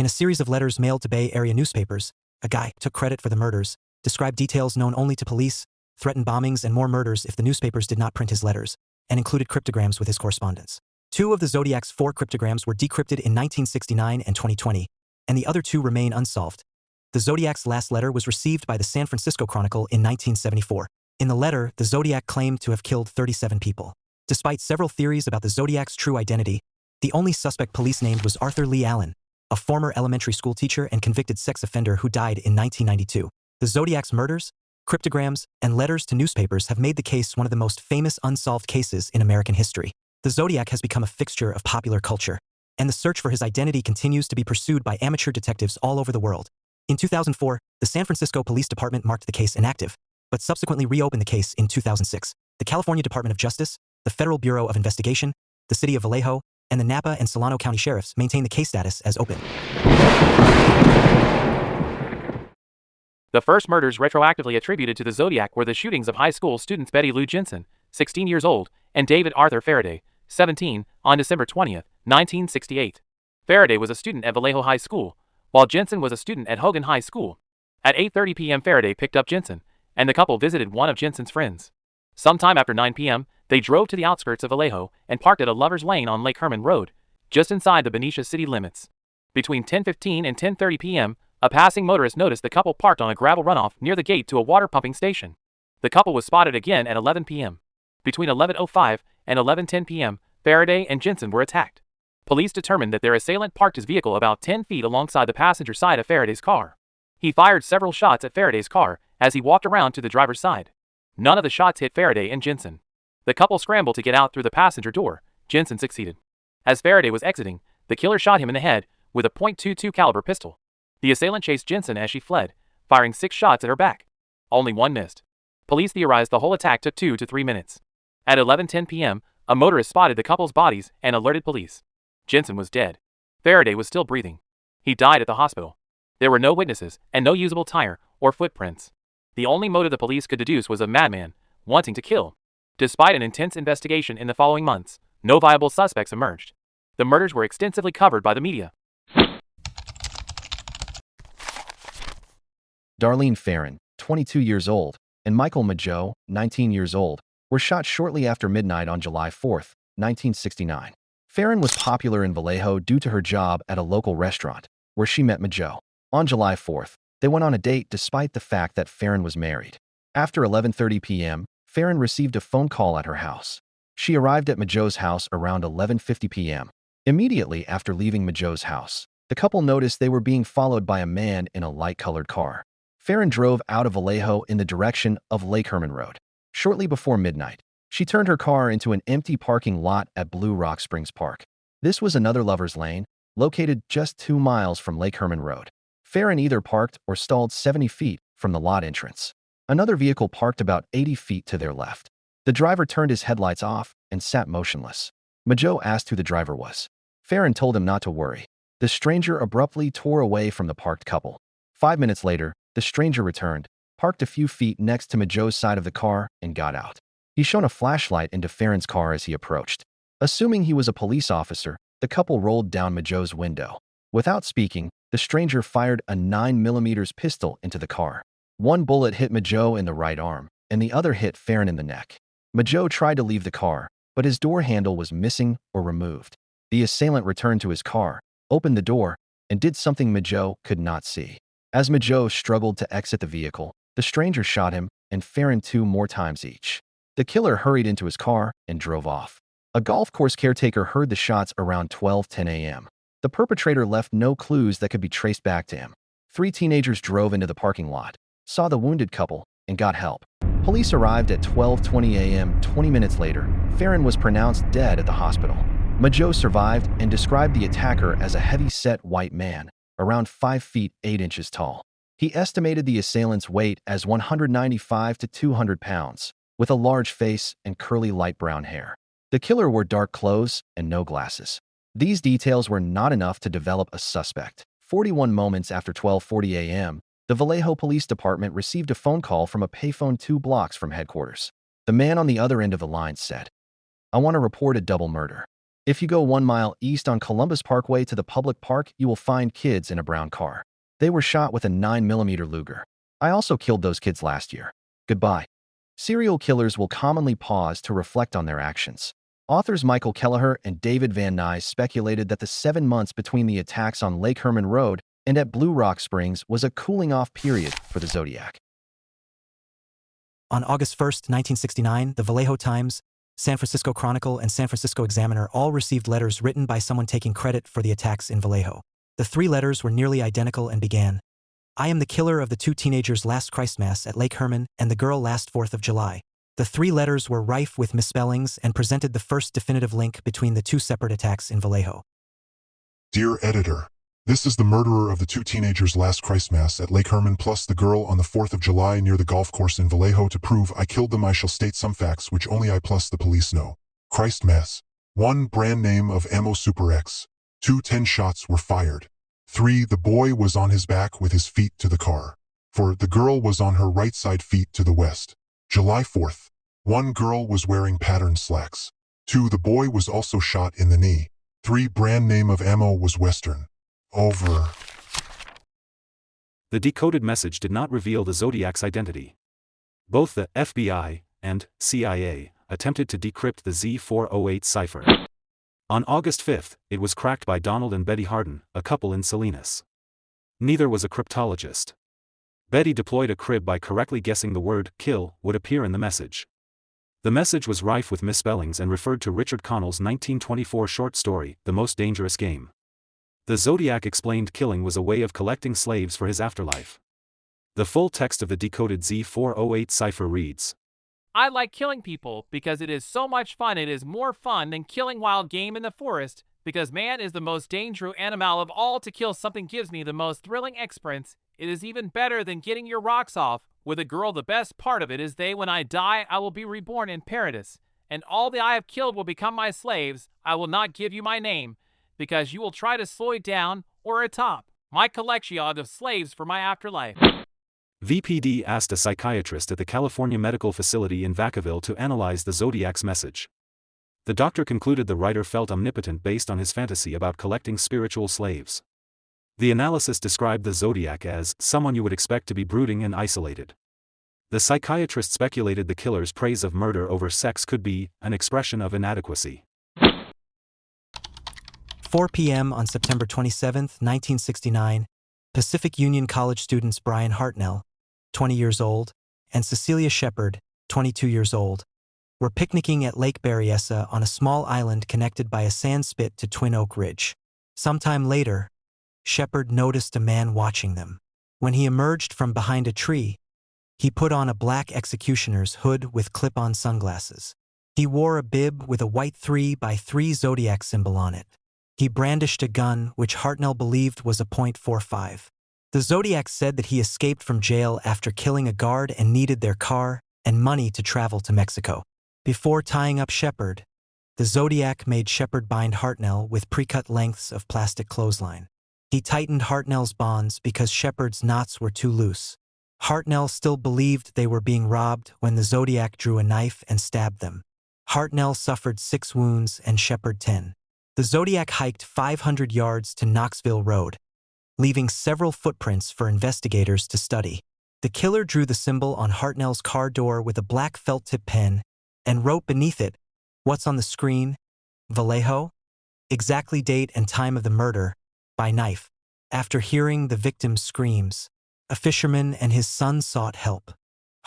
In a series of letters mailed to Bay Area newspapers, a guy took credit for the murders, described details known only to police, threatened bombings and more murders if the newspapers did not print his letters, and included cryptograms with his correspondence. 2 of the Zodiac's 4 cryptograms were decrypted in 1969 and 2020, and the other 2 remain unsolved. The Zodiac's last letter was received by the San Francisco Chronicle in 1974. In the letter, the Zodiac claimed to have killed 37 people. Despite several theories about the Zodiac's true identity, the only suspect police named was Arthur Lee Allen, a former elementary school teacher and convicted sex offender who died in 1992. The Zodiac's murders, cryptograms, and letters to newspapers have made the case one of the most famous unsolved cases in American history. The Zodiac has become a fixture of popular culture, and the search for his identity continues to be pursued by amateur detectives all over the world. In 2004, the San Francisco Police Department marked the case inactive, but subsequently reopened the case in 2006. The California Department of Justice, the Federal Bureau of Investigation, the City of Vallejo, and the Napa and Solano County Sheriffs maintain the case status as open. The first murders retroactively attributed to the Zodiac were the shootings of high school students Betty Lou Jensen, 16 years old, and David Arthur Faraday, 17, on December 20, 1968. Faraday was a student at Vallejo High School, while Jensen was a student at Hogan High School. At 8:30 p.m. Faraday picked up Jensen, and the couple visited one of Jensen's friends. Sometime after 9 p.m., they drove to the outskirts of Vallejo and parked at a lover's lane on Lake Herman Road, just inside the Benicia city limits. Between 10:15 and 10:30 p.m., a passing motorist noticed the couple parked on a gravel runoff near the gate to a water pumping station. The couple was spotted again at 11 p.m. Between 11:05 and 11:10 p.m., Faraday and Jensen were attacked. Police determined that their assailant parked his vehicle about 10 feet alongside the passenger side of Faraday's car. He fired several shots at Faraday's car as he walked around to the driver's side. None of the shots hit Faraday and Jensen. The couple scrambled to get out through the passenger door. Jensen succeeded. As Faraday was exiting, the killer shot him in the head with a .22 caliber pistol. The assailant chased Jensen as she fled, firing 6 shots at her back. Only 1 missed. Police theorized the whole attack took 2 to 3 minutes. At 11:10 p.m., a motorist spotted the couple's bodies and alerted police. Jensen was dead. Faraday was still breathing. He died at the hospital. There were no witnesses and no usable tire or footprints. The only motive the police could deduce was a madman wanting to kill. Despite an intense investigation in the following months, no viable suspects emerged. The murders were extensively covered by the media. Darlene Ferrin, 22 years old, and Michael Mageau, 19 years old, were shot shortly after midnight on July 4, 1969. Ferrin was popular in Vallejo due to her job at a local restaurant, where she met Mageau. On July 4th, they went on a date despite the fact that Ferrin was married. After 11:30 p.m., Ferrin received a phone call at her house. She arrived at Mageau's house around 11:50 p.m. Immediately after leaving Mageau's house, the couple noticed they were being followed by a man in a light-colored car. Ferrin drove out of Vallejo in the direction of Lake Herman Road. Shortly before midnight, she turned her car into an empty parking lot at Blue Rock Springs Park. This was another lover's lane, located just 2 miles from Lake Herman Road. Ferrin either parked or stalled 70 feet from the lot entrance. Another vehicle parked about 80 feet to their left. The driver turned his headlights off and sat motionless. Mageau asked who the driver was. Ferrin told him not to worry. The stranger abruptly tore away from the parked couple. 5 minutes later, the stranger returned, parked a few feet next to Mageau's side of the car, and got out. He shone a flashlight into Ferrin's car as he approached. Assuming he was a police officer, the couple rolled down Mageau's window. Without speaking, the stranger fired a 9mm pistol into the car. 1 bullet hit Mageau in the right arm, and the other hit Ferrin in the neck. Mageau tried to leave the car, but his door handle was missing or removed. The assailant returned to his car, opened the door, and did something Mageau could not see. As Mageau struggled to exit the vehicle, the stranger shot him and Ferrin 2 more times each. The killer hurried into his car and drove off. A golf course caretaker heard the shots around 12:10 a.m. The perpetrator left no clues that could be traced back to him. 3 teenagers drove into the parking lot, saw the wounded couple, and got help. Police arrived at 12:20 a.m. 20 minutes later. Ferrin was pronounced dead at the hospital. Mageau survived and described the attacker as a heavy-set white man, around 5 feet 8 inches tall. He estimated the assailant's weight as 195 to 200 pounds, with a large face and curly light brown hair. The killer wore dark clothes and no glasses. These details were not enough to develop a suspect. 41 moments after 12:40 a.m., the Vallejo Police Department received a phone call from a payphone 2 blocks from headquarters. The man on the other end of the line said, "I want to report a double murder." If you go 1 mile east on Columbus Parkway to the public park, you will find kids in a brown car. They were shot with a 9mm Luger. I also killed those kids last year. Goodbye. Serial killers will commonly pause to reflect on their actions. Authors Michael Kelleher and David Van Nuys speculated that the 7 months between the attacks on Lake Herman Road and at Blue Rock Springs was a cooling-off period for the Zodiac. On August 1, 1969, the Vallejo Times, San Francisco Chronicle, and San Francisco Examiner all received letters written by someone taking credit for the attacks in Vallejo. The 3 letters were nearly identical and began, "I am the killer of the 2 teenagers last Christmas at Lake Herman and the girl last 4th of July." The 3 letters were rife with misspellings and presented the first definitive link between the 2 separate attacks in Vallejo. Dear editor, this is the murderer of the 2 teenagers last Christmas at Lake Herman plus the girl on the 4th of July near the golf course in Vallejo. To prove I killed them, I shall state some facts which only I plus the police know. Christmas. 1. Brand name of ammo Super X. 2. 10 shots were fired. 3. The boy was on his back with his feet to the car. 4. The girl was on her right side, feet to the west. July 4th. 1. Girl was wearing patterned slacks. 2. The boy was also shot in the knee. 3. Brand name of ammo was Western. Over. The decoded message did not reveal the Zodiac's identity. Both the FBI and CIA attempted to decrypt the Z408 cipher. On August 5, it was cracked by Donald and Betty Harden, a couple in Salinas. Neither was a cryptologist. Betty deployed a crib by correctly guessing the word "kill" would appear in the message. The message was rife with misspellings and referred to Richard Connell's 1924 short story, The Most Dangerous Game. The Zodiac explained killing was a way of collecting slaves for his afterlife. The full text of the decoded Z408 cipher reads, I like killing people because it is so much fun. It is more fun than killing wild game in the forest because man is the most dangerous animal of all. To kill something gives me the most thrilling experience. It is even better than getting your rocks off with a girl. The best part of it is when I die, I will be reborn in paradise, and all that I have killed will become my slaves. I will not give you my name, because you will try to slow it down or atop my collection of slaves for my afterlife. VPD asked a psychiatrist at the California Medical Facility in Vacaville to analyze the Zodiac's message. The doctor concluded the writer felt omnipotent based on his fantasy about collecting spiritual slaves. The analysis described the Zodiac as someone you would expect to be brooding and isolated. The psychiatrist speculated the killer's praise of murder over sex could be an expression of inadequacy. 4 p.m. on September 27, 1969, Pacific Union College students Brian Hartnell, 20 years old, and Cecilia Shepard, 22 years old, were picnicking at Lake Berryessa on a small island connected by a sand spit to Twin Oak Ridge. Sometime later, Shepard noticed a man watching them. When he emerged from behind a tree, he put on a black executioner's hood with clip-on sunglasses. He wore a bib with a white 3x3 Zodiac symbol on it. He brandished a gun, which Hartnell believed was a .45. The Zodiac said that he escaped from jail after killing a guard and needed their car and money to travel to Mexico. Before tying up Shepard, the Zodiac made Shepard bind Hartnell with pre-cut lengths of plastic clothesline. He tightened Hartnell's bonds because Shepard's knots were too loose. Hartnell still believed they were being robbed when the Zodiac drew a knife and stabbed them. Hartnell suffered 6 wounds and Shepard 10. The Zodiac hiked 500 yards to Knoxville Road, leaving several footprints for investigators to study. The killer drew the symbol on Hartnell's car door with a black felt-tip pen and wrote beneath it, "What's on the screen? Vallejo? Exactly date and time of the murder, by knife." After hearing the victim's screams, a fisherman and his son sought help.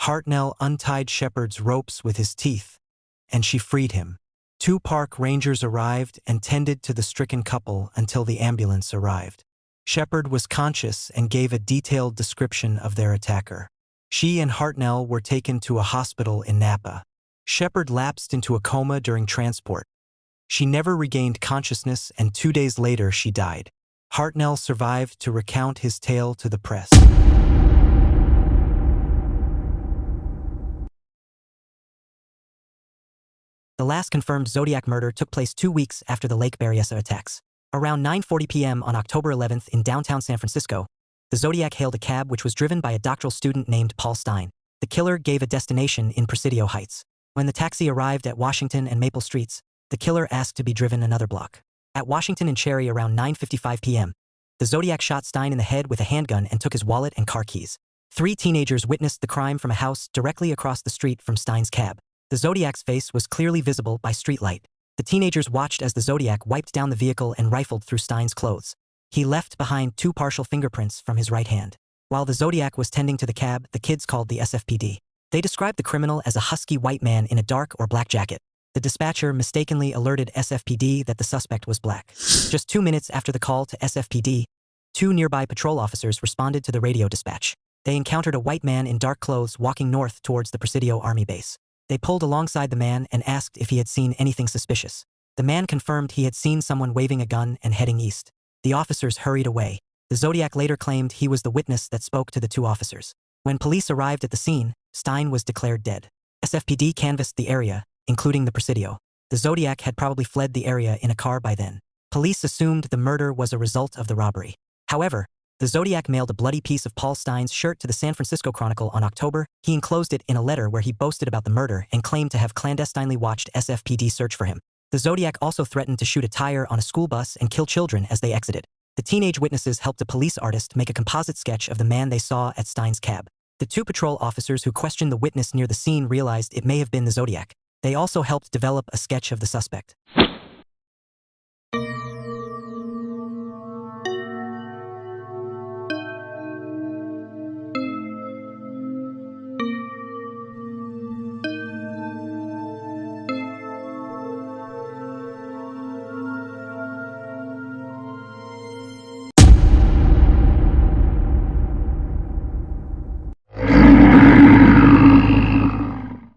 Hartnell untied Shepard's ropes with his teeth, and she freed him. 2 park rangers arrived and tended to the stricken couple until the ambulance arrived. Shepard was conscious and gave a detailed description of their attacker. She and Hartnell were taken to a hospital in Napa. Shepard lapsed into a coma during transport. She never regained consciousness, and 2 days later she died. Hartnell survived to recount his tale to the press. The last confirmed Zodiac murder took place 2 weeks after the Lake Berryessa attacks. Around 9:40 p.m. on October 11th in downtown San Francisco, the Zodiac hailed a cab which was driven by a doctoral student named Paul Stein. The killer gave a destination in Presidio Heights. When the taxi arrived at Washington and Maple Streets, The killer asked to be driven another block. At Washington and Cherry around 9:55 p.m., the Zodiac shot Stein in the head with a handgun and took his wallet and car keys. 3 teenagers witnessed the crime from a house directly across the street from Stein's cab. The Zodiac's face was clearly visible by streetlight. The teenagers watched as the Zodiac wiped down the vehicle and rifled through Stein's clothes. He left behind 2 partial fingerprints from his right hand. While the Zodiac was tending to the cab, the kids called the SFPD. They described the criminal as a husky white man in a dark or black jacket. The dispatcher mistakenly alerted SFPD that the suspect was black. Just 2 minutes after the call to SFPD, 2 nearby patrol officers responded to the radio dispatch. They encountered a white man in dark clothes walking north towards the Presidio Army base. They pulled alongside the man and asked if he had seen anything suspicious. The man confirmed he had seen someone waving a gun and heading east. The officers hurried away. The Zodiac later claimed he was the witness that spoke to the 2 officers. When police arrived at the scene, Stein was declared dead. SFPD canvassed the area, including the Presidio. The Zodiac had probably fled the area in a car by then. Police assumed the murder was a result of the robbery. However, the Zodiac mailed a bloody piece of Paul Stein's shirt to the San Francisco Chronicle on October. He enclosed it in a letter where he boasted about the murder and claimed to have clandestinely watched SFPD search for him. The Zodiac also threatened to shoot a tire on a school bus and kill children as they exited. The teenage witnesses helped a police artist make a composite sketch of the man they saw at Stein's cab. The 2 patrol officers who questioned the witness near the scene realized it may have been the Zodiac. They also helped develop a sketch of the suspect.